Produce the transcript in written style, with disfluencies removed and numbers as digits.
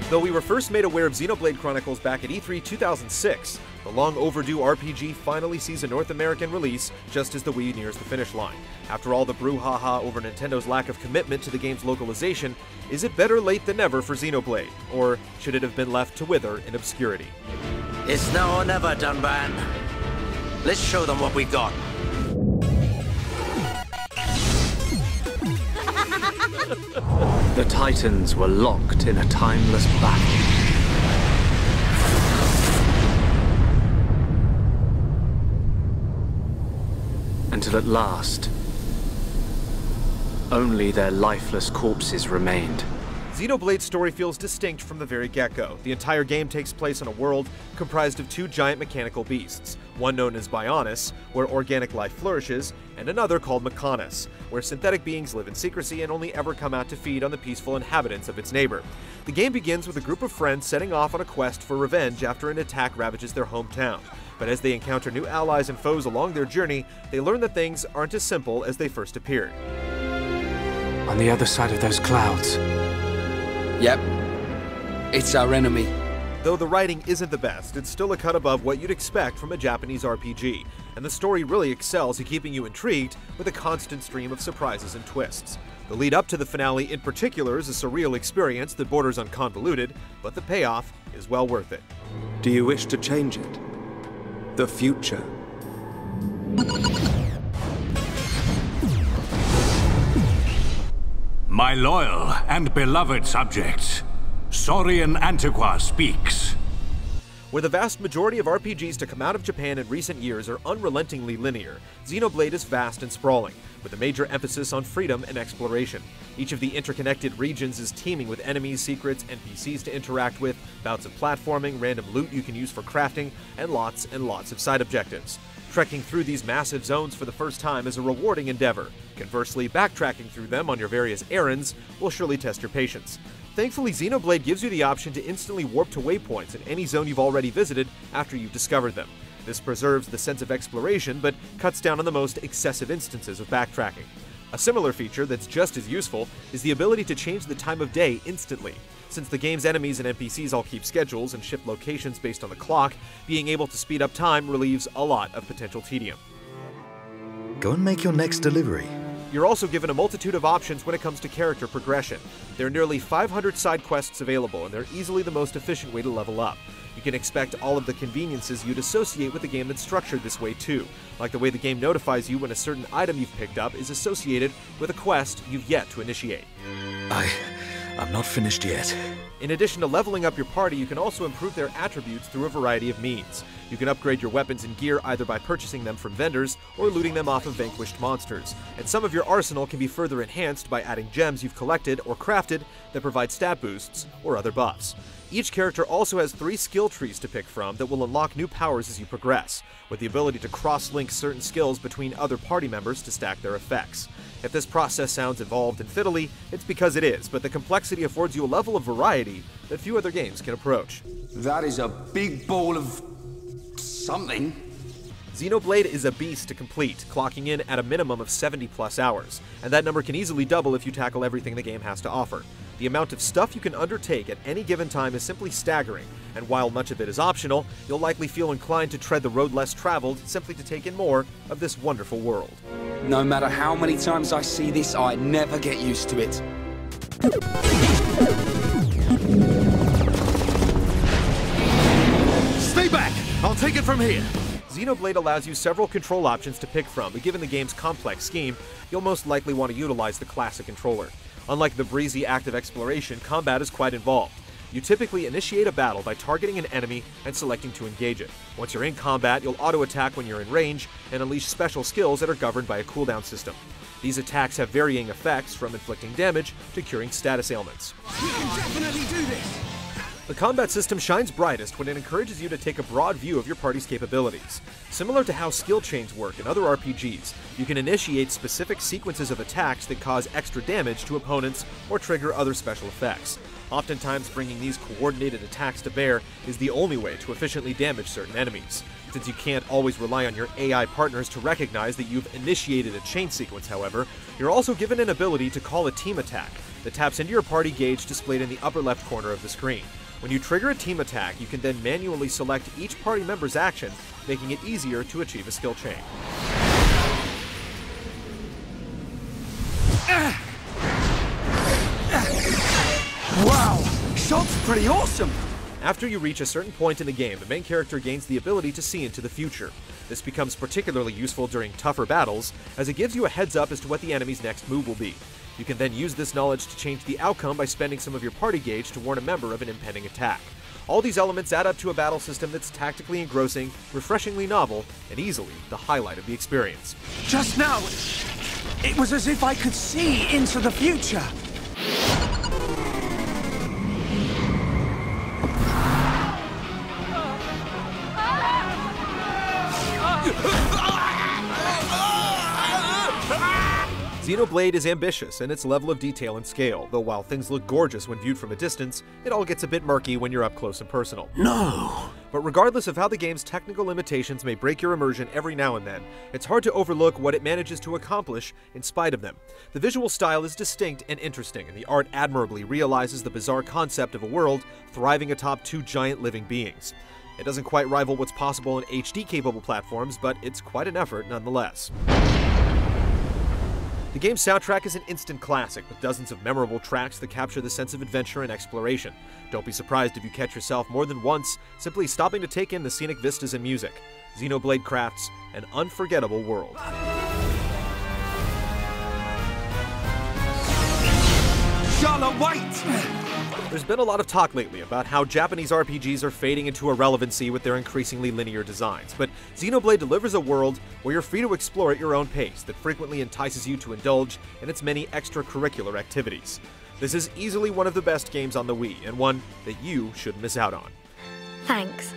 Though we were first made aware of Xenoblade Chronicles back at E3 2006, the long-overdue RPG finally sees a North American release just as the Wii nears the finish line. After all the brouhaha over Nintendo's lack of commitment to the game's localization, is it better late than never for Xenoblade? Or should it have been left to wither in obscurity? It's now or never, Dunban. Let's show them what we got. The Titans were locked in a timeless battle. Until at last, only their lifeless corpses remained. Xenoblade's story feels distinct from the very get-go. The entire game takes place on a world comprised of two giant mechanical beasts, one known as Bionis, where organic life flourishes, and another called Mechonis, where synthetic beings live in secrecy and only ever come out to feed on the peaceful inhabitants of its neighbor. The game begins with a group of friends setting off on a quest for revenge after an attack ravages their hometown. But as they encounter new allies and foes along their journey, they learn that things aren't as simple as they first appeared. On the other side of those clouds. Yep. It's our enemy. Though the writing isn't the best, it's still a cut above what you'd expect from a Japanese RPG, and the story really excels at keeping you intrigued with a constant stream of surprises and twists. The lead up to the finale in particular is a surreal experience that borders on convoluted, but the payoff is well worth it. Do you wish to change it? The future? My loyal and beloved subjects, Saurian Antiqua speaks. Where the vast majority of RPGs to come out of Japan in recent years are unrelentingly linear, Xenoblade is vast and sprawling, with a major emphasis on freedom and exploration. Each of the interconnected regions is teeming with enemies, secrets, NPCs to interact with, bouts of platforming, random loot you can use for crafting, and lots of side objectives. Trekking through these massive zones for the first time is a rewarding endeavor. Conversely, backtracking through them on your various errands will surely test your patience. Thankfully, Xenoblade gives you the option to instantly warp to waypoints in any zone you've already visited after you've discovered them. This preserves the sense of exploration, but cuts down on the most excessive instances of backtracking. A similar feature that's just as useful is the ability to change the time of day instantly. Since the game's enemies and NPCs all keep schedules and shift locations based on the clock, being able to speed up time relieves a lot of potential tedium. Go and make your next delivery. You're also given a multitude of options when it comes to character progression. There are nearly 500 side quests available, and they're easily the most efficient way to level up. You can expect all of the conveniences you'd associate with a game that's structured this way too, like the way the game notifies you when a certain item you've picked up is associated with a quest you've yet to initiate. I'm not finished yet. In addition to leveling up your party, you can also improve their attributes through a variety of means. You can upgrade your weapons and gear either by purchasing them from vendors or looting them off of vanquished monsters, and some of your arsenal can be further enhanced by adding gems you've collected or crafted that provide stat boosts or other buffs. Each character also has 3 skill trees to pick from that will unlock new powers as you progress, with the ability to cross-link certain skills between other party members to stack their effects. If this process sounds involved and fiddly, it's because it is, but the complexity affords you a level of variety that few other games can approach. That is a big ball of something. Xenoblade is a beast to complete, clocking in at a minimum of 70+ hours, and that number can easily double if you tackle everything the game has to offer. The amount of stuff you can undertake at any given time is simply staggering, and while much of it is optional, you'll likely feel inclined to tread the road less traveled simply to take in more of this wonderful world. No matter how many times I see this, I never get used to it. Stay back! I'll take it from here! Xenoblade allows you several control options to pick from, but given the game's complex scheme, you'll most likely want to utilize the classic controller. Unlike the breezy active exploration, combat is quite involved. You typically initiate a battle by targeting an enemy and selecting to engage it. Once you're in combat, you'll auto-attack when you're in range and unleash special skills that are governed by a cooldown system. These attacks have varying effects, from inflicting damage to curing status ailments. We can definitely do this! The combat system shines brightest when it encourages you to take a broad view of your party's capabilities. Similar to how skill chains work in other RPGs, you can initiate specific sequences of attacks that cause extra damage to opponents or trigger other special effects. Oftentimes, bringing these coordinated attacks to bear is the only way to efficiently damage certain enemies. Since you can't always rely on your AI partners to recognize that you've initiated a chain sequence, however, you're also given an ability to call a team attack that taps into your party gauge displayed in the upper left corner of the screen. When you trigger a team attack, you can then manually select each party member's action, making it easier to achieve a skill chain. Wow! Shot's pretty awesome! After you reach a certain point in the game, the main character gains the ability to see into the future. This becomes particularly useful during tougher battles, as it gives you a heads up as to what the enemy's next move will be. You can then use this knowledge to change the outcome by spending some of your party gauge to warn a member of an impending attack. All these elements add up to a battle system that's tactically engrossing, refreshingly novel, and easily the highlight of the experience. Just now, it was as if I could see into the future. Xenoblade is ambitious in its level of detail and scale, though while things look gorgeous when viewed from a distance, it all gets a bit murky when you're up close and personal. No! But regardless of how the game's technical limitations may break your immersion every now and then, it's hard to overlook what it manages to accomplish in spite of them. The visual style is distinct and interesting, and the art admirably realizes the bizarre concept of a world thriving atop two giant living beings. It doesn't quite rival what's possible in HD-capable platforms, but it's quite an effort nonetheless. The game's soundtrack is an instant classic, with dozens of memorable tracks that capture the sense of adventure and exploration. Don't be surprised if you catch yourself more than once simply stopping to take in the scenic vistas and music. Xenoblade crafts an unforgettable world. Charlotte, wait! There's been a lot of talk lately about how Japanese RPGs are fading into irrelevancy with their increasingly linear designs, but Xenoblade delivers a world where you're free to explore at your own pace that frequently entices you to indulge in its many extracurricular activities. This is easily one of the best games on the Wii, and one that you shouldn't miss out on. Thanks.